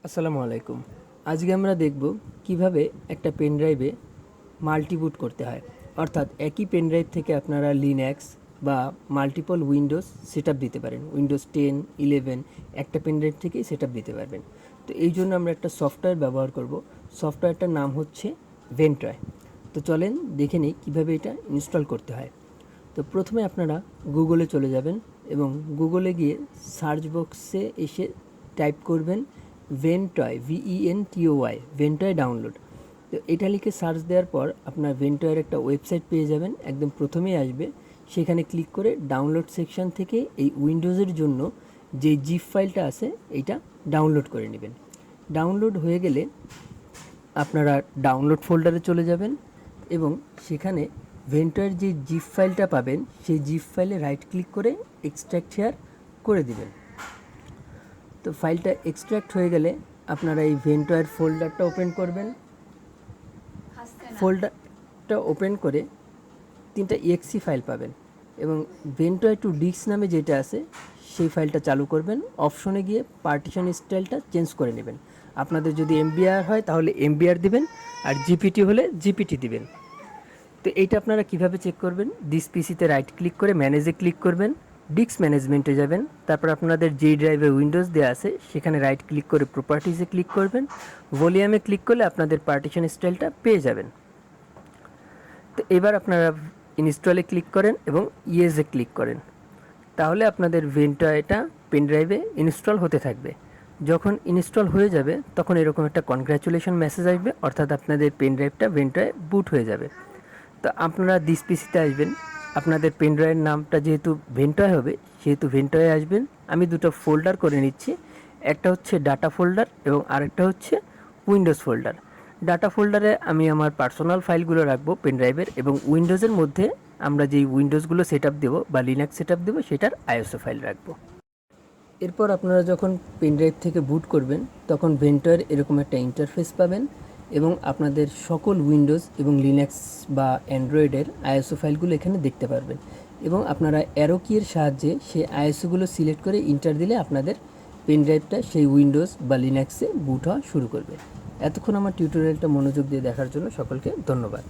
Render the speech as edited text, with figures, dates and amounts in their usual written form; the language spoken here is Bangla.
আসসালামু আলাইকুম। আজকে আমরা দেখব কিভাবে একটা পেন ড্রাইভে মাল্টিবুট করতে হয়। অর্থাৎ একই পেন ড্রাইভ থেকে আপনারা লিনাক্স বা মাল্টিপল উইন্ডোজ সেটআপ দিতে পারেন। উইন্ডোজ 10, 11 একটা পেন ড্রাইভ থেকেই সেটআপ দিতে পারবেন। তো এই জন্য আমরা একটা সফটওয়্যার ব্যবহার করব। সফটওয়্যারটার নাম হচ্ছে ভেন্ট্রয়। তো চলেন দেখে নিই কীভাবে এটা ইনস্টল করতে হয়। তো প্রথমে আপনারা গুগলে চলে যাবেন এবং গুগলে গিয়ে সার্চ বক্সে এসে টাইপ করবেন ভেন্টয়, VENTOY, ভেন্টয় ডাউনলোড। তো এটা লিখে সার্চ দেওয়ার পর আপনার ভেন্টয়ের একটা ওয়েবসাইট পেয়ে যাবেন, একদম প্রথমেই আসবে। সেখানে ক্লিক করে ডাউনলোড সেকশন থেকে এই উইন্ডোজের জন্য যে জিপ ফাইলটা আছে এইটা ডাউনলোড করে নেবেন। ডাউনলোড হয়ে গেলে আপনারা ডাউনলোড ফোল্ডারে চলে যাবেন এবং সেখানে ভেন্টয়ের যে জিপ ফাইলটা পাবেন সেই জিপ ফাইলে রাইট ক্লিক করে এক্সট্র্যাক্ট হেয়ার করে দিবেন। তো ফাইলটা এক্সট্র্যাক্ট হয়ে গেলে আপনারা এই ভেন্টয়ের ফোল্ডারটা ওপেন করবেন। ফোল্ডারটা ওপেন করে 3টা EXE ফাইল পাবেন এবং ভেন্টয় টু ডিস্ক নামে যেটা আছে সেই ফাইলটা চালু করবেন। অপশনে গিয়ে পার্টিশন স্টাইলটা চেঞ্জ করে নেবেন। আপনাদের যদি MBR হয় তাহলে MBR দিবেন, আর GPT হলে GPT দিবেন। তো এইটা আপনারা কিভাবে চেক করবেন? দিস পিসিতে রাইট ক্লিক করে ম্যানেজে ক্লিক করবেন, ডিস্ক ম্যানেজমেন্টে যাবেন, তারপর আপনাদের যেই ড্রাইভে উইন্ডোজ দেওয়া আছে সেখানে রাইট ক্লিক করে প্রপার্টিজে ক্লিক করবেন, ভলিউমে ক্লিক করলে আপনাদের পার্টিশন স্টাইলটা পেয়ে যাবেন। তো এবার আপনারা ইনস্টলে ক্লিক করেন এবং ইয়েজে ক্লিক করেন, তাহলে আপনাদের ভেন্টয়টা পেন ড্রাইভে ইনস্টল হতে থাকবে। যখন ইনস্টল হয়ে যাবে তখন এরকম একটা কনগ্র্যাচুলেশন মেসেজ আসবে, অর্থাৎ আপনাদের পেন ড্রাইভটা ভেন্টয়ে বুট হয়ে যাবে। তো আপনারা দিস পিসিতে আসবেন, আপনাদের পেন ড্রাইভের নামটা যেহেতু ভেন্টয় হবে সেহেতু ভেন্টয়ে আসবেন। আমি দুটো ফোল্ডার করে নিচ্ছি, একটা হচ্ছে ডাটা ফোল্ডার এবং আরেকটা হচ্ছে উইন্ডোজ ফোল্ডার। ডাটা ফোল্ডারে আমি আমার পার্সোনাল ফাইলগুলো রাখবো পেন ড্রাইভের, এবং উইন্ডোজের মধ্যে আমরা যেই উইন্ডোজগুলো সেট আপ দেবো বা লিনাক্স সেট আপ দেবো সেটার আইএসও ফাইল রাখবো। এরপর আপনারা যখন পেন ড্রাইভ থেকে বুট করবেন তখন ভেন্টয়ের এরকম একটা ইন্টারফেস পাবেন এবং আপনাদের সকল উইন্ডোজ এবং লিনাক্স বা অ্যান্ড্রয়েডের আইএসও ফাইলগুলো এখানে দেখতে পারবেন এবং আপনারা অ্যারো কিয়ের সাহায্যে সেই আইএসওগুলো সিলেক্ট করে ইন্টার দিলে আপনাদের পেন ড্রাইভটা সেই উইন্ডোজ বা লিনাক্সে বুট হওয়া শুরু করবে। এতক্ষণ আমার টিউটোরিয়ালটা মনোযোগ দিয়ে দেখার জন্য সকলকে ধন্যবাদ।